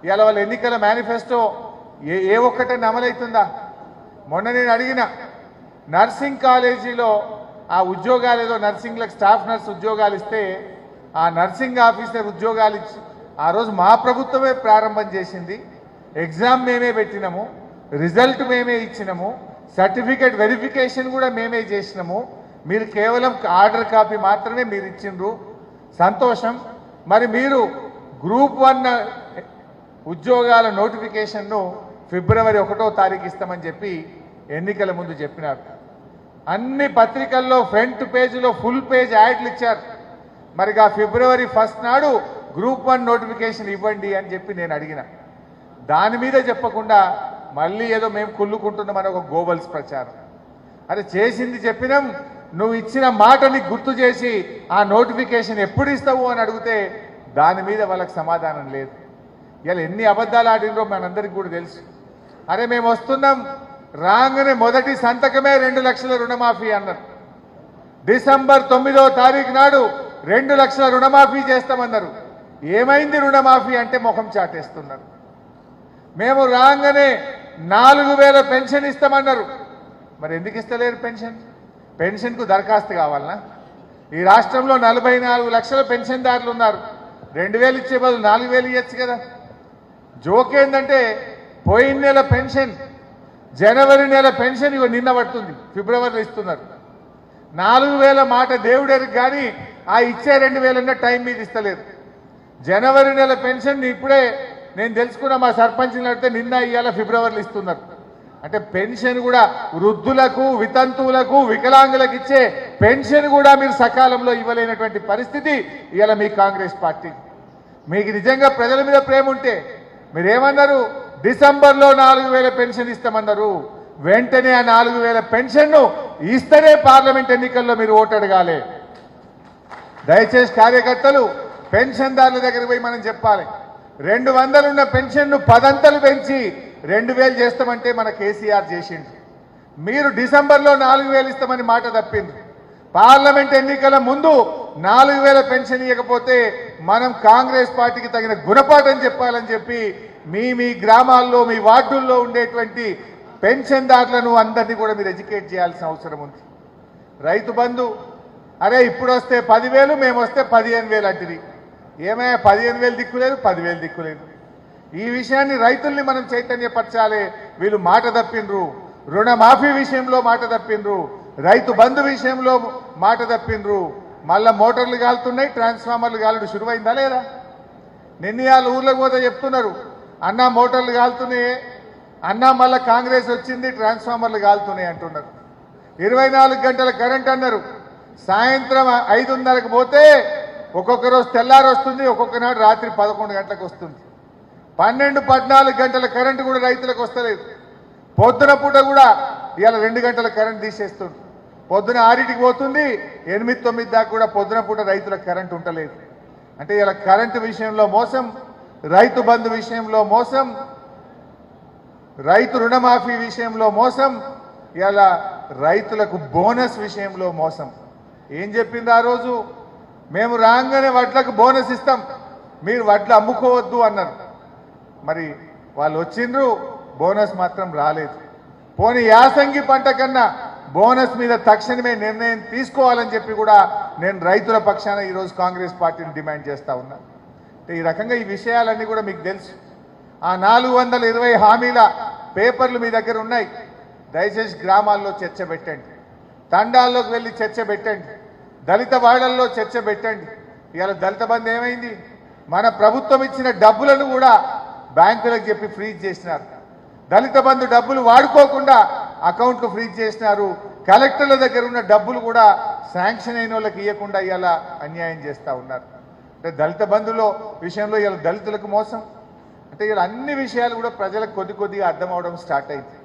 ఇవాళ వాళ్ళ ఎన్నికల మేనిఫెస్టో ఏ ఒక్కటైనా అమలవుతుందా? మొన్న నేను అడిగిన నర్సింగ్ కాలేజీలో ఆ ఉద్యోగాలు ఏదో నర్సింగ్లకు స్టాఫ్ నర్స్ ఉద్యోగాలు ఇస్తే ఆ నర్సింగ్ ఆఫీసర్ ఉద్యోగాలు ఇచ్చి ఆ రోజు మా ప్రభుత్వమే ప్రారంభం చేసింది. ఎగ్జామ్ మేమే పెట్టినాము, రిజల్ట్ మేమే ఇచ్చినాము, సర్టిఫికేట్ వెరిఫికేషన్ కూడా మేమే చేసినాము. మీరు కేవలం ఆర్డర్ కాపీ మాత్రమే మీరు ఇచ్చిండ్రు, సంతోషం. మరి మీరు గ్రూప్ 1 ఉద్యోగాల నోటిఫికేషన్ను ఫిబ్రవరి 1వ తారీఖు ఇస్తామని చెప్పి ఎన్నికల ముందు చెప్పినారు. అన్ని పత్రికల్లో ఫ్రంట్ పేజీలో ఫుల్ పేజ్ యాడ్లు ఇచ్చారు. మరిగా ఫిబ్రవరి 1 నాడు గ్రూప్ 1 నోటిఫికేషన్ ఇవ్వండి అని చెప్పి నేను అడిగిన. దాని మీద చెప్పకుండా మళ్ళీ ఏదో మేము కుళ్ళుకుంటున్నామని ఒక గోబల్స్ ప్రచారం. అరే చేసింది చెప్పినాం, నువ్వు ఇచ్చిన మాటని గుర్తు చేసి ఆ నోటిఫికేషన్ ఎప్పుడు ఇస్తావు అని అడిగితే దాని మీద వాళ్ళకి సమాధానం లేదు. ఇలా ఎన్ని అబద్ధాలు ఆడినరో మనందరికీ కూడా తెలుసు. అరే మేము వస్తున్నాం రాగానే మొదటి సంతకమే 2 లక్షల రుణమాఫీ అన్నారు. డిసెంబర్ 9వ తారీఖు నాడు 2 లక్షల రుణమాఫీ చేస్తామన్నారు. ఏమైంది రుణమాఫీ అంటే ముఖం చాటేస్తున్నారు. మేము రాగానే 4000 పెన్షన్ ఇస్తామన్నారు. మరి ఎందుకు ఇస్తలేరు పెన్షన్? పెన్షన్కు దరఖాస్తు కావాలనా? ఈ రాష్ట్రంలో 44 లక్షల పెన్షన్దారులు ఉన్నారు. 2000 ఇచ్చే బదులు 4000 ఇవ్వచ్చు కదా. జోకేందంటే పోయిన నెల పెన్షన్, జనవరి నెల పెన్షన్ ఇవి నిన్న పడుతుంది, ఫిబ్రవరిలో ఇస్తున్నారు. 4000 మాట దేవుడెరికి కానీ ఆ ఇచ్చే 2000 టైం మీద ఇస్తలేదు. జనవరి నెల పెన్షన్ ఇప్పుడే నేను తెలుసుకున్న మా సర్పంచ్ని అడిగితే నిన్న ఇవాళ ఫిబ్రవరిలో ఇస్తున్నారు. అంటే పెన్షన్ కూడా వృద్ధులకు, వితంతువులకు, వికలాంగులకు ఇచ్చే పెన్షన్ కూడా మీరు సకాలంలో ఇవ్వలేనటువంటి పరిస్థితి ఇవాళ మీ కాంగ్రెస్ పార్టీ. మీకు నిజంగా ప్రజల మీద ప్రేమ ఉంటే మీరేమన్నారు? డిసెంబర్లో 4000 పెన్షన్ ఇస్తామన్నారు. వెంటనే ఆ 4000 పెన్షన్ను ఇస్తేనే పార్లమెంట్ ఎన్నికల్లో మీరు ఓటు అడగాలి. దయచేసి కార్యకర్తలు పెన్షన్దారుల దగ్గర పోయి మనం చెప్పాలి. 200 ఉన్న పెన్షన్ను 10 అంతలు పెంచి 2000 చేస్తామంటే మన కేసీఆర్ చేసిండు. మీరు డిసెంబర్లో 4000 ఇస్తామని మాట తప్పింది. పార్లమెంట్ ఎన్నికల ముందు 4000 పెన్షన్ ఇవ్వకపోతే మనం కాంగ్రెస్ పార్టీకి తగిన గుణపాఠం చెప్పాలని చెప్పి మీ గ్రామాల్లో, మీ వార్డుల్లో ఉండేటువంటి పెన్షన్దారులను అందరినీ కూడా మీరు ఎడ్యుకేట్ చేయాల్సిన అవసరం ఉంది. రైతు బంధు, అరే ఇప్పుడు వస్తే 10,000, మేము వస్తే 15,000 అంటుంది. ఏమైనా 15,000 దిక్కులేదు, 10,000 దిక్కులేదు. ఈ విషయాన్ని రైతుల్ని మనం చైతన్యపరచాలి. వీళ్ళు మాట తప్పిండ్రు, రుణమాఫీ విషయంలో మాట తప్పిండ్రు, రైతు బంధు విషయంలో మాట తప్పిండ్రు. మళ్ళా మోటార్లు కాలుతున్నాయి, ట్రాన్స్ఫార్మర్లు కాలుడు శురువైందా లేదా? నిన్నయాలు ఊర్లకు పోతే చెప్తున్నారు, అన్న మోటార్లు కాలుతున్నాయి, అన్న మళ్ళీ కాంగ్రెస్ వచ్చింది ట్రాన్స్ఫార్మర్లు కాలుతున్నాయి అంటున్నారు. 24 గంటల కరెంట్ అన్నారు. సాయంత్రం 5:30కు పోతే ఒక్కొక్క రోజు తెల్లారి వస్తుంది, ఒక్కొక్క నాడు రాత్రి 11 గంటలకు వస్తుంది. 12-14 గంటల కరెంటు కూడా రైతులకు వస్తలేదు. పొద్దున పూట కూడా ఇవాళ 2 గంటల కరెంట్ తీసేస్తుంది. పొద్దున 6కి పోతుంది, 8-9 దాకా కూడా పొద్దున పూట రైతులకు కరెంట్ ఉండలేదు. అంటే ఇలా కరెంటు విషయంలో మోసం, రైతు బంధు విషయంలో మోసం, రైతు రుణమాఫీ విషయంలో మోసం, ఇలా రైతులకు బోనస్ విషయంలో మోసం. ఏం చెప్పింది ఆ రోజు? మేము రాగానే వడ్లకు బోనస్ ఇస్తాం, మీరు వడ్లు అమ్ముకోవద్దు అన్నారు. మరి వాళ్ళు వచ్చిండ్రు, బోనస్ మాత్రం రాలేదు. పోనీ యాసంగి పంట కన్నా బోనస్ మీద తక్షణమే నిర్ణయం తీసుకోవాలని చెప్పి కూడా నేను రైతుల పక్షాన ఈరోజు కాంగ్రెస్ పార్టీని డిమాండ్ చేస్తా ఉన్నా. అంటే ఈ రకంగా ఈ విషయాలన్నీ కూడా మీకు తెలుసు. ఆ 420 హామీల పేపర్లు మీ దగ్గర ఉన్నాయి. దయచేసి గ్రామాల్లో చర్చ పెట్టండి, తండాల్లోకి వెళ్ళి చర్చ పెట్టండి, దళిత వాడల్లో చర్చ పెట్టండి. ఇవాళ దళిత బంధు ఏమైంది? మన ప్రభుత్వం ఇచ్చిన డబ్బులను కూడా బ్యాంకులకు చెప్పి ఫ్రీజ్ చేసినారు. దళిత బంధు డబ్బులు వాడుకోకుండా అకౌంట్లు ఫ్రీజ్ చేసినారు. కలెక్టర్ల దగ్గర ఉన్న డబ్బులు కూడా శాంక్షన్ అయిన వాళ్ళకి ఇవ్వకుండా ఇవాళ అన్యాయం చేస్తూ ఉన్నారు. అంటే దళిత బంధులో విషయంలో ఇవాళ దళితులకు మోసం. అంటే ఇలా అన్ని విషయాలు కూడా ప్రజలకు కొద్దిగా అర్థం అవడం స్టార్ట్ అయింది.